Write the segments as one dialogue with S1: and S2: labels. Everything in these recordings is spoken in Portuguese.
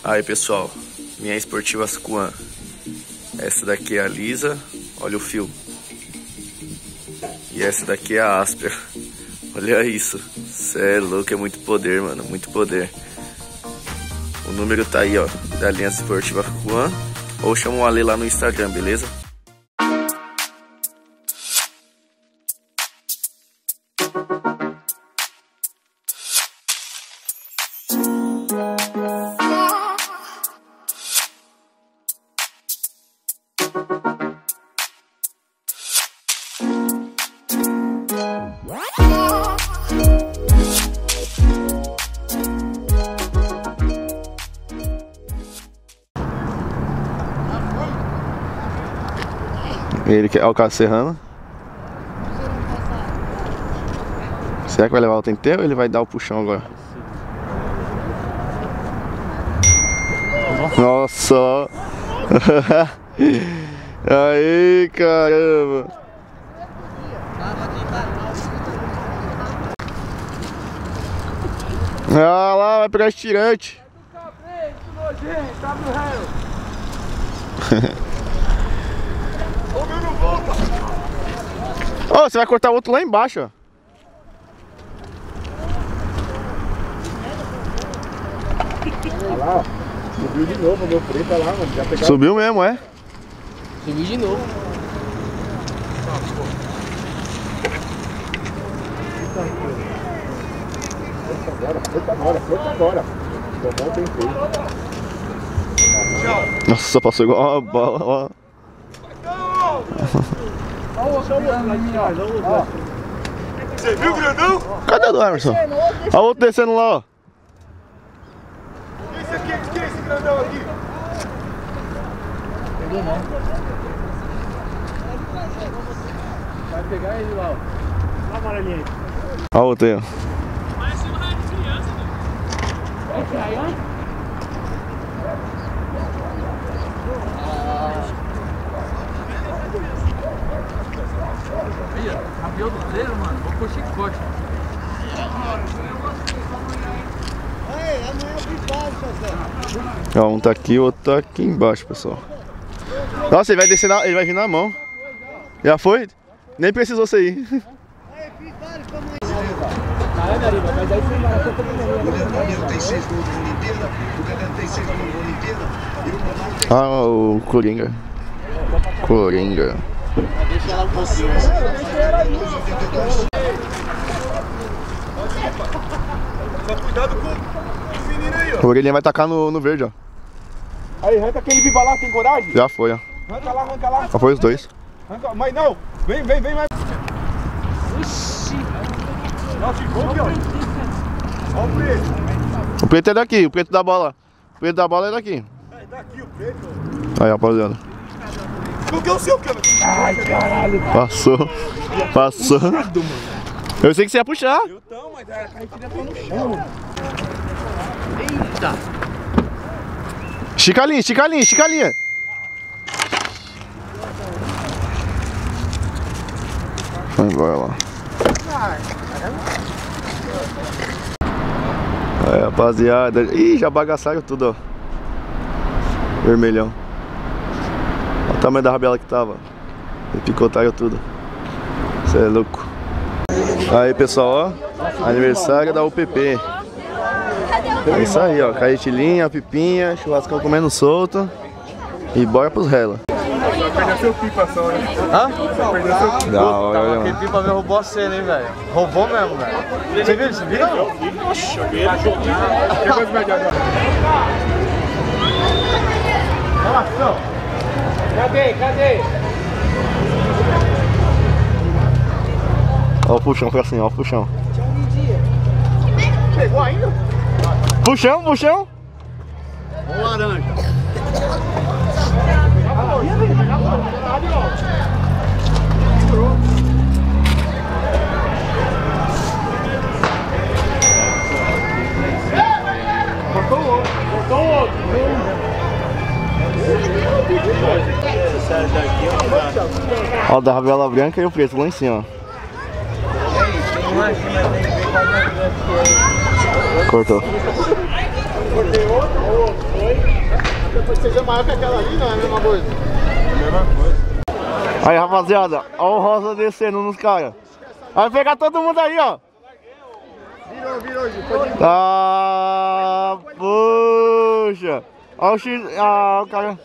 S1: Aí pessoal, minha Esportivas Kuan. Essa daqui é a lisa, olha o fio. E essa daqui é a áspera. Olha isso, cê é louco, é muito poder, mano, muito poder. O número tá aí, ó, da linha Esportiva Kuan. Ou chama o Ale lá no Instagram, beleza? Ele quer o carro serrano. Será que vai levar o tempo inteiro ou ele vai dar o puxão agora? Nossa! Aí, caramba! Ah lá, vai pegar estirante! Ô, você vai cortar o outro lá embaixo, ó.
S2: Olha lá, ó. Subiu de novo o meu preto, olha lá, mano. Já pegaram...
S1: Subiu mesmo, é?
S3: Subiu de novo.
S2: Força agora. Tomou bem feito.
S1: Nossa, passou igual uma bola, ó.
S2: Você viu, grandão?
S1: Cadê o do Emerson? Olha o outro descendo lá, ó.
S2: Esse aqui, quem é esse grandão aqui?
S3: Pegou não. Vai pegar ele lá, ó. Olha a amarelinha aí.
S1: Olha o outro aí, ó.
S3: Parece um raio de criança, mano. Esse aí, ó. Aí, ó. Cabelo do freio, mano. Vou pôr chicote.
S1: Ó, um tá aqui, o outro tá aqui embaixo, pessoal. Nossa, ele vai descer ele vai vir na mão. Já foi? Nem precisou sair. Ah, o Coringa. Coringa.
S3: Deixa ela um pouquinho.
S2: Só cuidado com o menino aí, ó.
S1: O Orelhinha vai tacar no verde, ó.
S2: Aí, arranca aquele pipa lá, tem coragem?
S1: Já foi, ó.
S2: Arranca lá, arranca lá.
S1: Já foi os dois.
S2: Arranca, mas não, vem mais.
S3: Ixi.
S2: Nossa, ficou aqui, ó. Olha o preto.
S1: O preto é daqui, o preto da bola. O preto da bola é daqui.
S2: É daqui o preto.
S1: Aí, rapaziada.
S2: Qual que é o seu, cara? Ai, caralho.
S1: Passou. Passou. Eu sei que você ia puxar.
S2: Eu tô, mas a carretilha tá no chão.
S3: Eita.
S1: Estica a linha, estica a linha, estica a linha. Vai embora lá. Aí, rapaziada. Ih, já bagaçaram tudo, ó. Vermelhão. Olha o tamanho da rabela que tava. E picotaram tudo. Você é louco. Aí, pessoal, ó. Aniversário da UPP. É isso aí, ó. Carretilhinha, pipinha, churrascão comendo solto. E bora pros rela.
S2: Perdeu seu pipa só, né?
S3: Hã?
S2: Perdeu seu pipa.
S1: Da hora, olha,
S3: Aquele
S1: mano.
S3: pipa veio roubou a cena, hein, velho? Roubou mesmo, velho. Você viu? Você viu?
S2: Oxe, eu vi ele jogando. Chegou as médias agora. Relação. Cadê?
S1: Ó o puxão, foi assim, ó o puxão.
S2: Pegou ainda?
S1: Puxão, puxão.
S3: Um laranja.
S2: Cortou o outro.
S1: Ó, o da rabela branca e o preto lá em cima, ó. Cortou.
S2: Cortei outro. Depois que seja maior que aquela ali, não é a mesma coisa? É a mesma coisa.
S1: Aí, rapaziada, ó o Rosa descendo nos caras. Vai pegar todo mundo aí, ó.
S2: Virou, pode ir.
S1: Ah, puxa. Ó o X. Ah, o cara.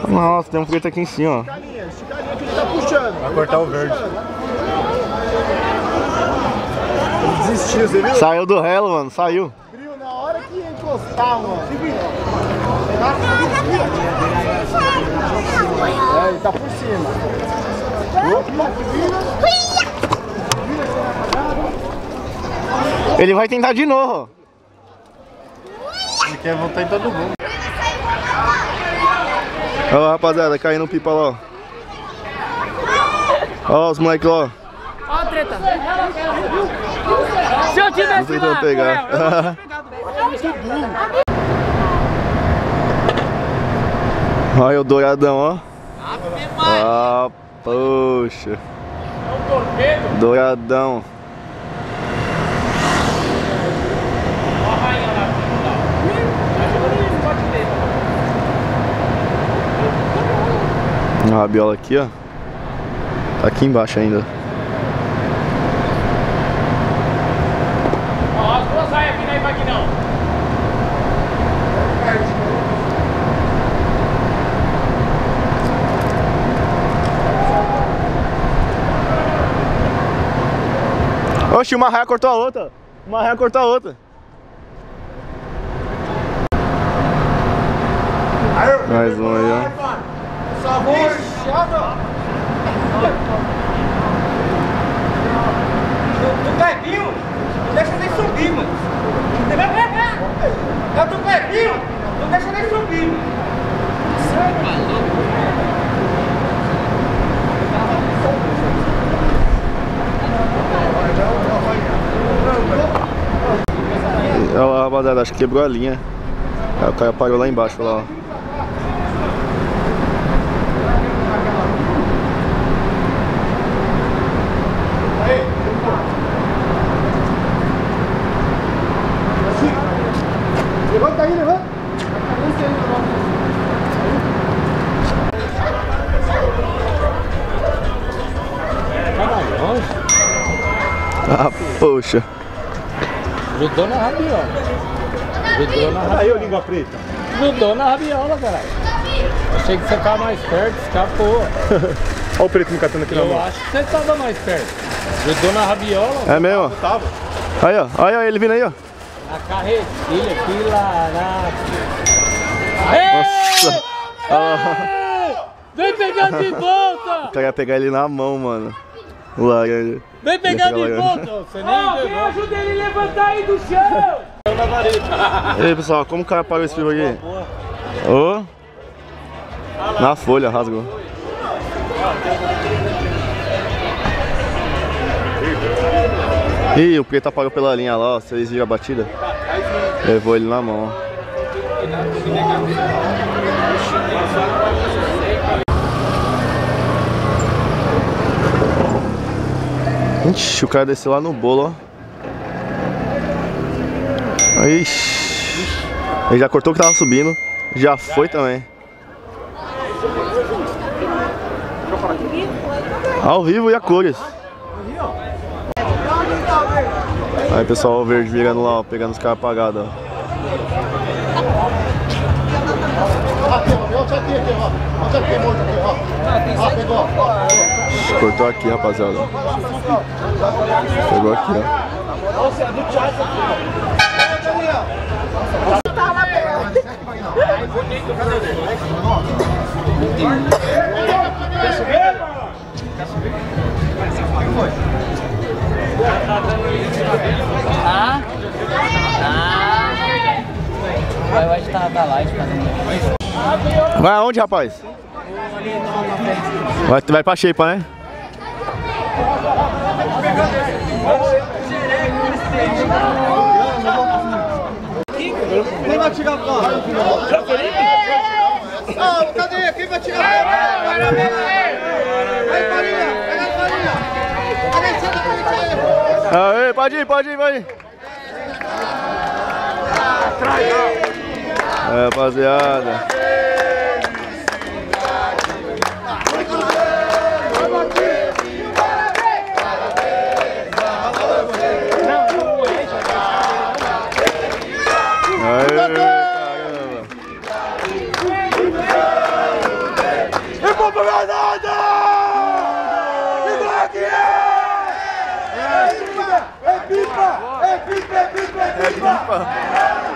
S1: Nossa, tem um preto aqui em cima, ó.
S2: Esse carinha que ele tá puxando.
S4: Vai cortar o verde.
S2: Ele desistiu, você viu?
S1: Saiu do relo, mano, saiu.
S2: Frio na hora que ia encostar, mano. É, ele tá por cima.
S1: Ele vai tentar de novo, ó.
S4: Ele quer voltar em todo mundo.
S1: Olha lá, rapaziada, caindo um pipa lá, ó. Ó os moleques lá, ó.
S3: Ó a treta. Se eu tivesse
S1: Tentando
S3: lá,
S1: pegar. Olha o douradão, ó. Ah, poxa. Douradão. A rabiola aqui, ó. Tá aqui embaixo ainda.
S3: Ó, as duas saiam aqui, não vai aqui não.
S1: Oxi, uma raia cortou a outra. Uma raia cortou a outra. Mais um aí, ó.
S5: Do Pepinho, não deixa nem subir, mano. É do Pepinho, não deixa nem subir, mano.
S1: Olha lá, rapaziada, acho que quebrou a linha. Aí o cara parou lá embaixo, lá, ó.
S2: Levanta aí, levanta.
S1: Ah, poxa.
S5: Grudou na rabiola. Grudou na rabiola.
S2: Aí, ô língua preta.
S5: Grudou na rabiola, caralho. Achei que você tava mais perto, escapou.
S2: Olha o preto me catando aqui na
S5: Eu
S2: mão.
S5: acho que você tava mais perto. Grudou na rabiola.
S1: É mesmo?
S2: Tava.
S1: Aí, ó. Olha ele vindo aí, ó.
S5: Na carretilha, que larado.
S1: Nossa. Ah,
S5: Vem pegar de volta!
S1: o cara ia pegar ele na mão, mano. O laranja.
S5: Vem pegar de
S1: Laranja.
S5: volta! Você nem
S3: Alguém
S5: pegou.
S3: ajuda ele a levantar aí do chão.
S1: E aí, pessoal, como o cara parou esse filme aqui? Ô. Na folha, rasgou. Ih, o preto parou pela linha lá, ó. Vocês viram a batida? Levou ele na mão, ó. Ixi, o cara desceu lá no bolo, ó. Ixi. Ele já cortou o que tava subindo. Já foi também. Ao vivo e a cores. Aí, pessoal, o verde virando lá, ó, pegando os caras apagados, ó. Cortou aqui, rapaziada. Pegou aqui, ó.
S5: Vai estar da live fazendo.
S1: Vai aonde, rapaz? Vai pra Xepa, né?
S2: Quem vai tirar o carro? Ah, cadê? Quem vai tirar o carro? Vai, Farinha! Pega a Farinha! Cadê esse aí?
S1: Aê, pode ir, pode ir, pode ir. É, rapaziada. Aê, caramba.
S2: E vamos pra nada! Igual aqui é! É pipa! É pipa! É pipa! É pipa!